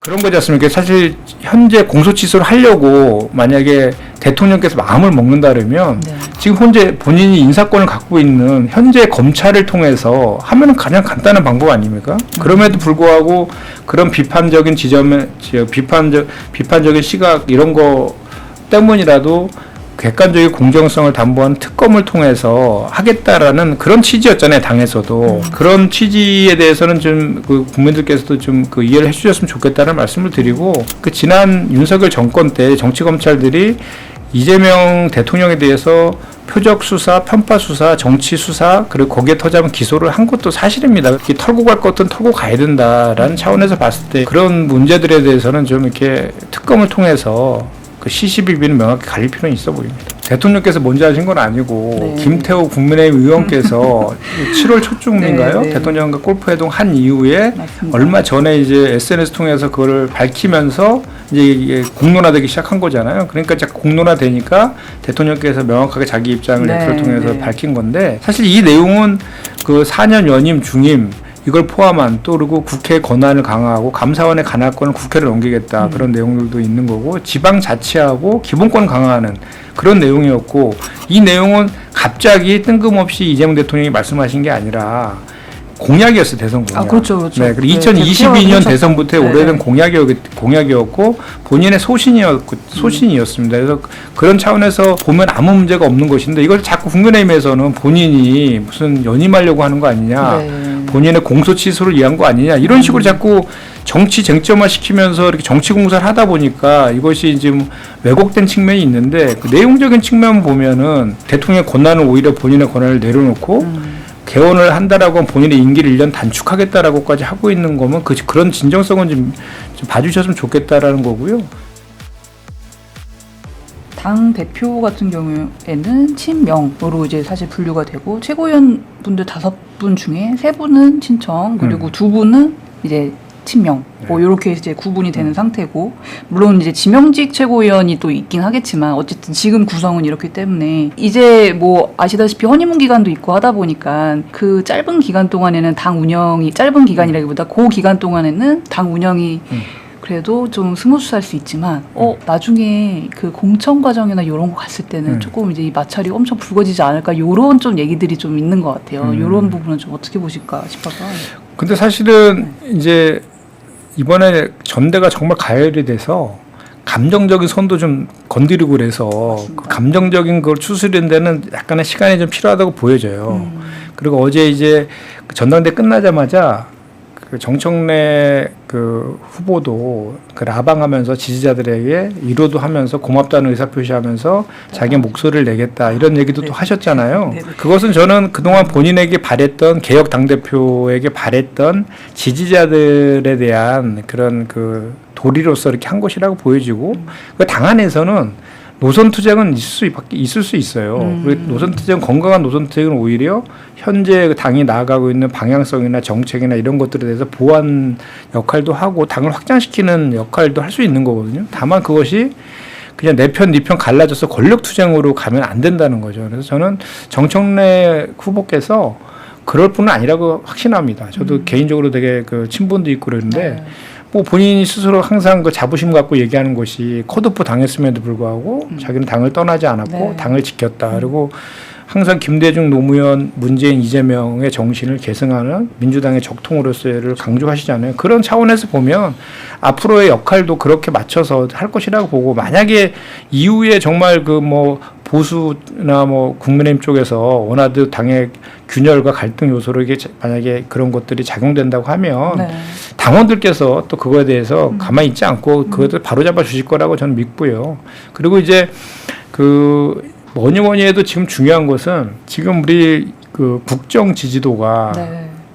그런 거지 않습니까? 사실 현재 공소취소를 하려고 만약에 대통령께서 마음을 먹는다 그러면 네. 지금 현재 본인이 인사권을 갖고 있는 현재 검찰을 통해서 하면은 가장 간단한 방법 아닙니까? 그럼에도 불구하고 그런 비판적인 지점에 비판적인 시각 이런 거 때문이라도 객관적인 공정성을 담보한 특검을 통해서 하겠다라는 그런 취지였잖아요, 당에서도. 그런 취지에 대해서는 좀 그 국민들께서도 좀 그 이해를 해주셨으면 좋겠다는 말씀을 드리고, 그 지난 윤석열 정권 때 정치검찰들이 이재명 대통령에 대해서 표적 수사, 편파 수사, 정치 수사, 그리고 거기에 터잡은 기소를 한 것도 사실입니다. 이렇게 털고 갈 것은 털고 가야 된다라는 차원에서 봤을 때 그런 문제들에 대해서는 좀 이렇게 특검을 통해서 그 시시비비는 명확히 가릴 필요는 있어 보입니다. 대통령께서 먼저 하신 건 아니고 네. 김태호 국민의힘 의원께서 7월 초중인가요? 네. 대통령과 골프회동 한 이후에 맞습니다. 얼마 전에 이제 SNS 통해서 그거를 밝히면서 이제 이게 공론화되기 시작한 거잖아요. 그러니까 이제 공론화되니까 대통령께서 명확하게 자기 입장을 네, 넥스를 통해서 네. 밝힌 건데, 사실 이 내용은 그 4년 연임 중임 이걸 포함한, 또 그리고 국회 권한을 강화하고 감사원의 관할권을 국회로 넘기겠다 그런 내용들도 있는 거고, 지방자치하고 기본권 강화하는 그런 내용이었고, 이 내용은 갑자기 뜬금없이 이재명 대통령이 말씀하신 게 아니라 공약이었어요. 대선 공약. 아, 그렇죠, 그렇죠. 네, 그리고 네, 2022년 그렇죠. 대선부터 네, 오래된 네. 공약이었고 본인의 소신이었습니다. 그래서 그런 차원에서 보면 아무 문제가 없는 것인데, 이걸 자꾸 국민의힘에서는 본인이 무슨 연임하려고 하는 거 아니냐, 네. 본인의 공소 취소를 위한 거 아니냐, 이런 식으로 자꾸 정치 쟁점화 시키면서 이렇게 정치 공사를 하다 보니까 이것이 이제 왜곡된 측면이 있는데, 그 내용적인 측면 보면은 대통령의 권한을 오히려 본인의 권한을 내려놓고 개헌을 한다라고 하면 본인의 임기를 1년 단축하겠다라고까지 하고 있는 거면 그런 진정성은 좀 봐주셨으면 좋겠다라는 거고요. 당 대표 같은 경우에는 친명으로 이제 사실 분류가 되고, 최고위원 분들 5분 중에 3분은 친청, 그리고 2분은 이제 친명, 뭐 이렇게 이제 구분이 되는 상태고, 물론 이제 지명직 최고위원이 또 있긴 하겠지만 어쨌든 지금 구성은 이렇기 때문에 이제 뭐 아시다시피 허니문 기간도 있고 하다 보니까 그 짧은 기간 동안에는 당 운영이, 짧은 기간이라기보다 그 기간 동안에는 당 운영이 그래도 좀 스무스할 수 있지만 나중에 그 공천 과정이나 이런 거 갔을 때는 조금 이제 이 마찰이 엄청 불거지지 않을까, 요런 좀 얘기들이 좀 있는 것 같아요. 요런 부분은 좀 어떻게 보실까 싶어서. 근데 사실은 이제 이번에 전대가 정말 가열이 돼서 감정적인 선도 좀 건드리고 그래서 그 감정적인 걸 추스리는 데는 약간의 시간이 좀 필요하다고 보여져요. 그리고 어제 이제 전당대 끝나자마자 그 정청래 그 후보도 그 라방하면서 지지자들에게 위로도 하면서 고맙다는 의사표시하면서 자기 목소리를 내겠다 이런 얘기도 또 하셨잖아요. 그것은 저는 그동안 본인에게 바랬던, 개혁 당대표에게 바랬던 지지자들에 대한 그런 그 도리로서 이렇게 한 것이라고 보여지고, 그 당 안에서는 노선 투쟁은 있을 수 있어요. 그리고 노선 투쟁, 건강한 노선 투쟁은 오히려 현재 당이 나아가고 있는 방향성이나 정책이나 이런 것들에 대해서 보완 역할도 하고 당을 확장시키는 역할도 할 수 있는 거거든요. 다만 그것이 그냥 내 편, 네 편 갈라져서 권력 투쟁으로 가면 안 된다는 거죠. 그래서 저는 정청래 후보께서 그럴 분은 아니라고 확신합니다. 저도 개인적으로 되게 그 친분도 있고 그러는데, 뭐 본인이 스스로 항상 그 자부심 갖고 얘기하는 것이 컷오프 당했음에도 불구하고 자기는 당을 떠나지 않았고 당을 지켰다. 그리고 항상 김대중, 노무현, 문재인, 이재명의 정신을 계승하는 민주당의 적통으로서를 강조하시잖아요. 그런 차원에서 보면 앞으로의 역할도 그렇게 맞춰서 할 것이라고 보고, 만약에 이후에 정말 그 뭐 보수나 뭐 국민의힘 쪽에서 원하듯 당의 균열과 갈등 요소로 이게 만약에 그런 것들이 작용된다고 하면 당원들께서 또 그거에 대해서 가만히 있지 않고 그것을 바로잡아 주실 거라고 저는 믿고요. 그리고 이제 그 뭐니 해도 지금 중요한 것은 지금 우리 그 국정 지지도가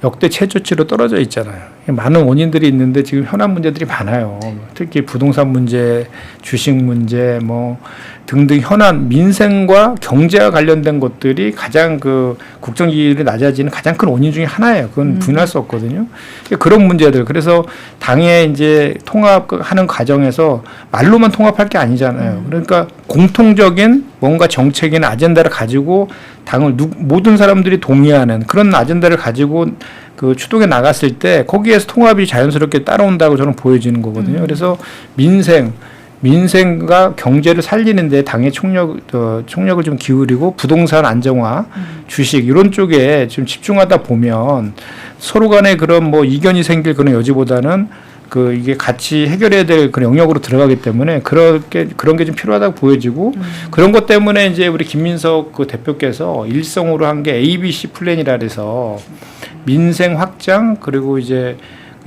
역대 최저치로 떨어져 있잖아요. 많은 원인들이 있는데 지금 현안 문제들이 많아요. 특히 부동산 문제, 주식 문제, 뭐 등등 현안, 민생과 경제와 관련된 것들이 가장 그 국정 지지율이 낮아지는 가장 큰 원인 중에 하나예요. 그건 부인할 수 없거든요. 그런 문제들. 그래서 당에 이제 통합하는 과정에서 말로만 통합할 게 아니잖아요. 그러니까 공통적인 뭔가 정책이나 아젠다를 가지고 당을 모든 사람들이 동의하는 그런 아젠다를 가지고 그 추동에 나갔을 때 거기에서 통합이 자연스럽게 따라온다고 저는 보여지는 거거든요. 그래서 민생과 경제를 살리는데 당의 총력을 좀 기울이고 부동산 안정화, 주식 이런 쪽에 좀 집중하다 보면 서로 간에 그런 뭐 이견이 생길 그런 여지보다는 그 이게 같이 해결해야 될 그런 영역으로 들어가기 때문에 그런 게 좀 필요하다고 보여지고 그런 것 때문에 이제 우리 김민석 그 대표께서 일성으로 한 게 ABC 플랜이라 해서 민생 확장 그리고 이제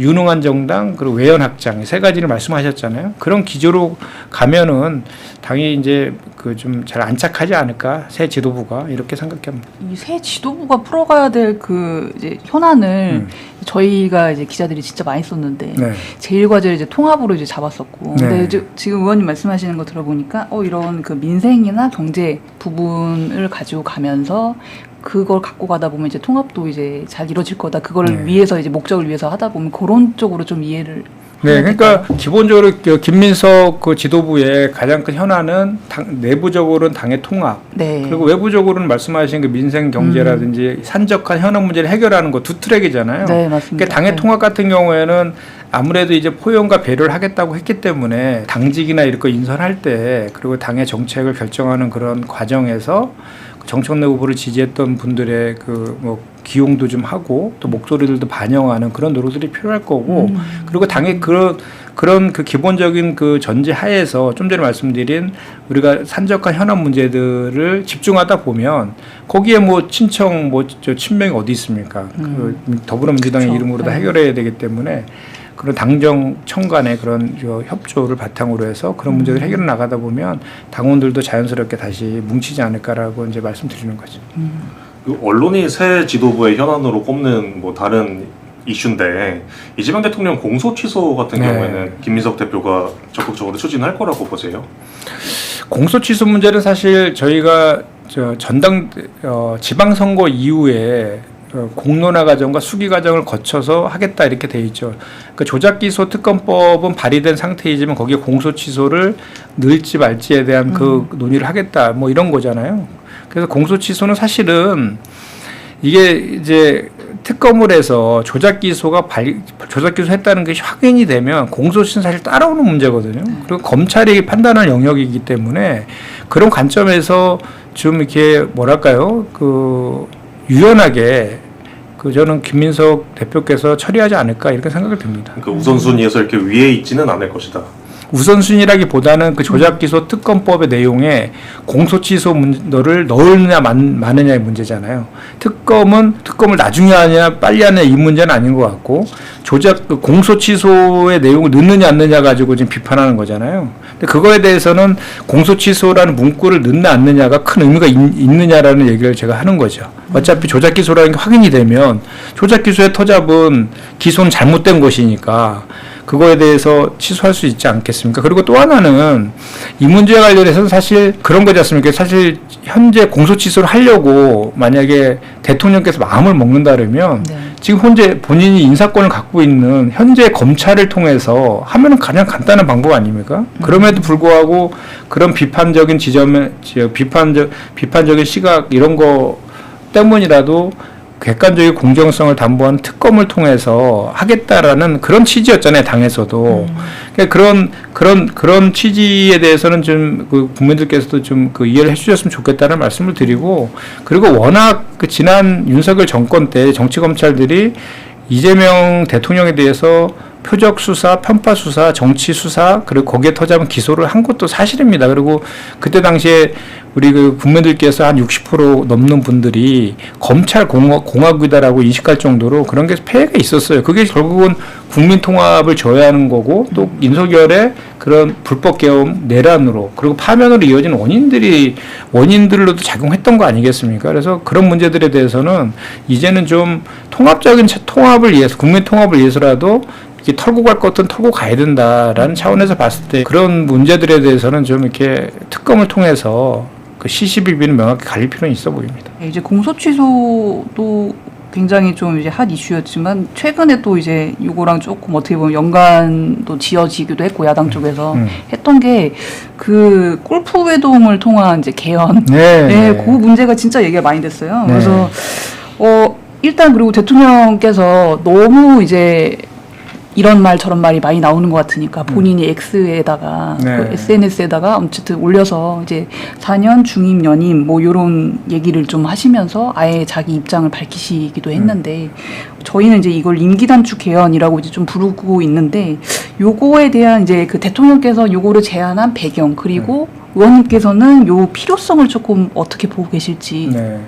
유능한 정당 그리고 외연 확장 세 가지를 말씀하셨잖아요. 그런 기조로 가면은 당이 이제 그 좀 잘 안착하지 않을까 새 지도부가 이렇게 생각합니다. 이 새 지도부가 풀어가야 될 그 이제 현안을 저희가 이제 기자들이 진짜 많이 썼는데 네. 제1과제를 이제 통합으로 이제 잡았었고 네. 근데 이제 지금 의원님 말씀하시는 거 들어보니까 이런 그 민생이나 경제 부분을 가지고 가면서 그걸 갖고 가다 보면 이제 통합도 이제 잘 이루어질 거다. 그거를 네. 위해서 이제 목적을 위해서 하다 보면 그런 쪽으로 좀 이해를. 네, 해야 그러니까 될까요? 기본적으로 김민석 그 지도부의 가장 큰 현안은 내부적으로는 당의 통합, 네. 그리고 외부적으로는 말씀하신 그 민생 경제라든지 산적한 현안 문제를 해결하는 거 두 트랙이잖아요. 네, 맞습니다. 그러니까 당의 네. 통합 같은 경우에는 아무래도 이제 포용과 배려를 하겠다고 했기 때문에 당직이나 이런 거 인선할 때 그리고 당의 정책을 결정하는 그런 과정에서 정청래 후보를 지지했던 분들의 그 뭐 기용도 좀 하고 또 목소리들도 반영하는 그런 노력들이 필요할 거고 그리고 당의 그런 그 기본적인 그 전제 하에서 좀 전에 말씀드린 우리가 산적한 현안 문제들을 집중하다 보면 거기에 뭐 친청 뭐 저 친명이 어디 있습니까? 그 더불어민주당의 그렇죠. 이름으로 다 네. 해결해야 되기 때문에 그런 당정청 간의 그런 협조를 바탕으로 해서 그런 문제를 해결해 나가다 보면 당원들도 자연스럽게 다시 뭉치지 않을까라고 이제 말씀드리는 거죠. 그 언론이 새 지도부의 현안으로 꼽는 뭐 다른 이슈인데 이재명 대통령 공소 취소 같은 네. 경우에는 김민석 대표가 적극적으로 추진할 거라고 보세요? 공소 취소 문제는 사실 저희가 전당 지방선거 이후에 공론화 과정과 수기 과정을 거쳐서 하겠다 이렇게 돼 있죠. 그 조작기소 특검법은 발의된 상태이지만 거기에 공소 취소를 넣을지 말지에 대한 그 논의를 하겠다 뭐 이런 거잖아요. 그래서 공소 취소는 사실은 이게 이제 특검을 해서 조작기소가 조작기소했다는 것이 확인이 되면 공소시효는 사실 따라오는 문제거든요. 그리고 검찰이 판단할 영역이기 때문에 그런 관점에서 좀 이렇게 뭐랄까요, 그 유연하게 그 저는 김민석 대표께서 처리하지 않을까 이렇게 생각이 듭니다. 그러니까 우선순위에서 이렇게 위에 있지는 않을 것이다. 우선순위라기보다는 그 조작기소 특검법의 내용에 공소취소 문제를 넣느냐 마느냐의 문제잖아요. 특검을 나중에 하냐 빨리 하냐 이 문제는 아닌 것 같고 공소취소의 내용을 넣느냐 안 넣느냐 가지고 지금 비판하는 거잖아요. 근데 그거에 대해서는 공소취소라는 문구를 넣느냐 안 넣느냐가 큰 의미가 있느냐라는 얘기를 제가 하는 거죠. 어차피 조작기소라는 게 확인이 되면 조작기소의 터잡은 기소는 잘못된 것이니까 그거에 대해서 취소할 수 있지 않겠습니까? 그리고 또 하나는 이 문제와 관련해서는 사실 그런 거지 않습니까? 사실 현재 공소 취소를 하려고 만약에 대통령께서 마음을 먹는다 그러면 네. 지금 현재 본인이 인사권을 갖고 있는 현재 검찰을 통해서 하면은 가장 간단한 방법 아닙니까? 그럼에도 불구하고 그런 비판적인 비판적인 시각 이런 거 때문이라도 객관적인 공정성을 담보한 특검을 통해서 하겠다라는 그런 취지였잖아요, 당에서도. 그러니까 그런 취지에 대해서는 좀 그 국민들께서도 좀 그 이해를 해주셨으면 좋겠다는 말씀을 드리고, 그리고 워낙 그 지난 윤석열 정권 때 정치 검찰들이 이재명 대통령에 대해서 표적 수사, 편파 수사, 정치 수사, 그리고 거기에 터잡은 기소를 한 것도 사실입니다. 그리고 그때 당시에 우리 그 국민들께서 한 60% 넘는 분들이 검찰 공화국이다라고 인식할 정도로 그런 게 폐해가 있었어요. 그게 결국은 국민 통합을 저해하는 거고 또 윤석열의 그런 불법 계엄 내란으로 그리고 파면으로 이어진 원인들로도 작용했던 거 아니겠습니까? 그래서 그런 문제들에 대해서는 이제는 좀 통합적인 통합을 위해서 국민 통합을 위해서라도 이렇게 털고 갈 것은 털고 가야 된다라는 차원에서 봤을 때 그런 문제들에 대해서는 좀 이렇게 특검을 통해서 그 시시비비는 명확히 가릴 필요는 있어 보입니다. 이제 공소 취소도 굉장히 좀 이제 핫 이슈였지만 최근에 또 이제 이거랑 조금 어떻게 보면 연관도 지어지기도 했고 야당 쪽에서 했던 게 그 골프 회동을 통한 이제 개헌, 네, 그 문제가 진짜 얘기가 많이 됐어요. 네. 그래서 일단 그리고 대통령께서 너무 이제 이런 말 저런 말이 많이 나오는 것 같으니까 본인이 X에다가 네. 그 SNS에다가 어쨌든 올려서 이제 4년 중임 연임 뭐 이런 얘기를 좀 하시면서 아예 자기 입장을 밝히시기도 했는데 저희는 이제 이걸 임기 단축 개헌이라고 이제 좀 부르고 있는데 요거에 대한 이제 그 대통령께서 요거를 제안한 배경 그리고 의원님께서는 요 필요성을 조금 어떻게 보고 계실지. 네.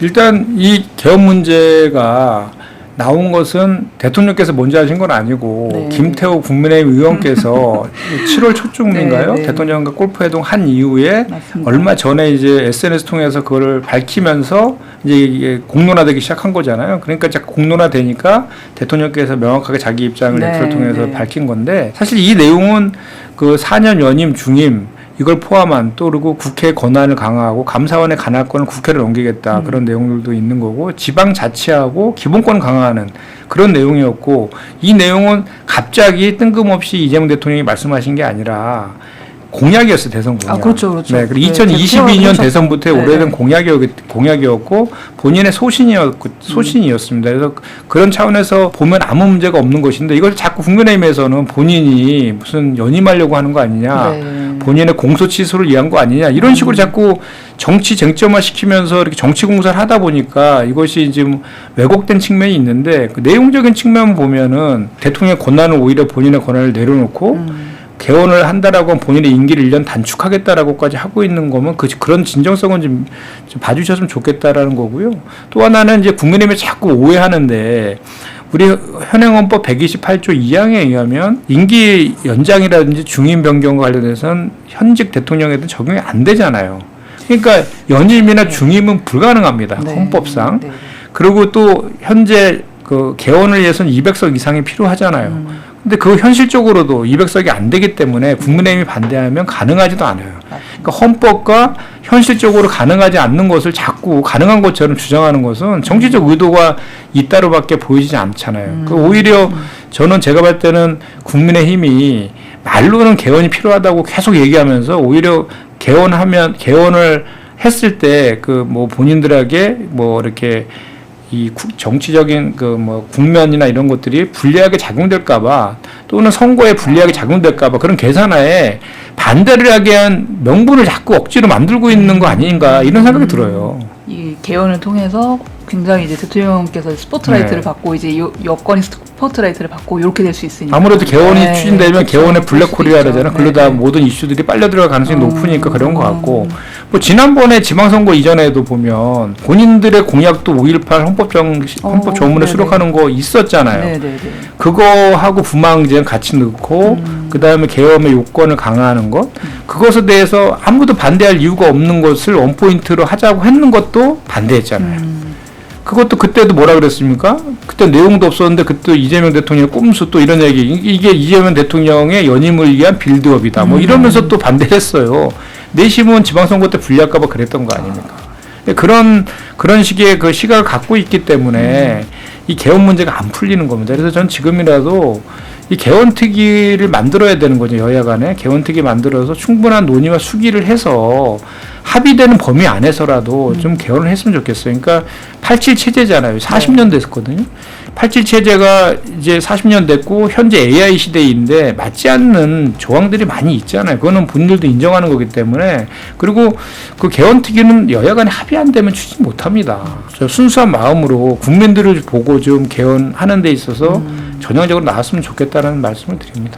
일단 이 개헌 문제가 나온 것은 대통령께서 먼저 하신 건 아니고 네. 김태호 국민의힘 의원께서 7월 초쯤인가요? 네, 네. 대통령과 골프회동 한 이후에 맞습니다. 얼마 전에 이제 SNS 통해서 그걸 밝히면서 이제 이게 공론화되기 시작한 거잖아요. 그러니까 자꾸 공론화되니까 대통령께서 명확하게 자기 입장을 네, 렉터를 통해서 네. 밝힌 건데 사실 이 내용은 그 4년 연임 중임 이걸 포함한 또 그리고 국회 권한을 강화하고 감사원의 관할권을 국회로 넘기겠다 그런 내용들도 있는 거고 지방자치하고 기본권 강화하는 그런 내용이었고 이 내용은 갑자기 뜬금없이 이재명 대통령이 말씀하신 게 아니라 공약이었어요. 대선 공약. 아, 그렇죠, 그렇죠. 네, 그리고 네, 2022년 그렇죠. 대선부터의 네, 오래된 네. 공약이었고 본인의 소신이었습니다. 그래서 그런 차원에서 보면 아무 문제가 없는 것인데 이걸 자꾸 국민의힘에서는 본인이 무슨 연임하려고 하는 거 아니냐, 네. 본인의 공소 취소를 위한 거 아니냐 이런 식으로 자꾸 정치 쟁점화 시키면서 이렇게 정치 공사를 하다 보니까 이것이 지금 왜곡된 측면이 있는데 그 내용적인 측면 보면은 대통령의 권한을 오히려 본인의 권한을 내려놓고 개헌을 한다라고 하면 본인의 임기를 1년 단축하겠다라고까지 하고 있는 거면 그런 진정성은 좀 봐주셨으면 좋겠다라는 거고요. 또 하나는 이제 국민의힘이 자꾸 오해하는데 우리 현행헌법 128조 2항에 의하면 임기 연장이라든지 중임 변경과 관련해서는 현직 대통령에도 적용이 안 되잖아요. 그러니까 연임이나 중임은 불가능합니다. 네. 헌법상. 네. 그리고 또 현재 그 개헌을 위해서는 200석 이상이 필요하잖아요. 근데 그 현실적으로도 200석이 안 되기 때문에 국민의힘이 반대하면 가능하지도 않아요. 그러니까 헌법과 현실적으로 가능하지 않는 것을 자꾸 가능한 것처럼 주장하는 것은 정치적 의도가 있다로밖에 보이지 않잖아요. 그 오히려 저는 제가 볼 때는 국민의힘이 말로는 개헌이 필요하다고 계속 얘기하면서 오히려 개헌을 했을 때 그 뭐 본인들에게 뭐 이렇게 이 정치적인 그 뭐 국면이나 이런 것들이 불리하게 작용될까봐 또는 선거에 불리하게 작용될까봐 그런 계산하에 반대를 하게 한 명분을 자꾸 억지로 만들고 있는 거 아닌가 이런 생각이 들어요. 이 개헌을 통해서 굉장히 이제 대통령께서 스포트라이트를 네. 받고 이제 여건이 스포트라이트를 받고 이렇게 될 수 있으니까 아무래도 개헌이 네, 추진되면 그렇죠. 개헌의 그럴 수도 블랙홀이라 있죠. 그러잖아요. 그러다 네. 모든 이슈들이 빨려 들어갈 가능성이 높으니까 그런 것 같고 뭐 지난번에 지방선거 이전에도 보면 본인들의 공약도 5.18 헌법 조문에 네네. 수록하는 거 있었잖아요. 네네네. 그거하고 부망제는 같이 넣고 그다음에 개헌의 요건을 강화하는 것 그것에 대해서 아무도 반대할 이유가 없는 것을 원포인트로 하자고 했는 것도 반대했잖아요. 그것도 그때도 뭐라 그랬습니까? 그때 내용도 없었는데 그때 이재명 대통령의 꼼수 또 이런 얘기 이게 이재명 대통령의 연임을 위한 빌드업이다 뭐 이러면서 또 반대했어요. 내심은 지방선거 때 불리할까 봐 그랬던 거 아닙니까? 그런 식의 그 시각을 갖고 있기 때문에 이 개헌 문제가 안 풀리는 겁니다. 그래서 전 지금이라도 이 개헌특위를 만들어야 되는 거죠. 여야 간에 개헌특위 만들어서 충분한 논의와 수기를 해서 합의되는 범위 안에서라도 좀 개헌을 했으면 좋겠어요. 그러니까 87 체제잖아요. 40년 됐었거든요. 87 체제가 이제 40년 됐고 현재 AI 시대인데 맞지 않는 조항들이 많이 있잖아요. 그거는 본인들도 인정하는 거기 때문에 그리고 그 개헌특위는 여야 간에 합의 안 되면 추진 못합니다. 저 순수한 마음으로 국민들을 보고 좀 개헌하는 데 있어서 전향적으로 나왔으면 좋겠다는 말씀을 드립니다.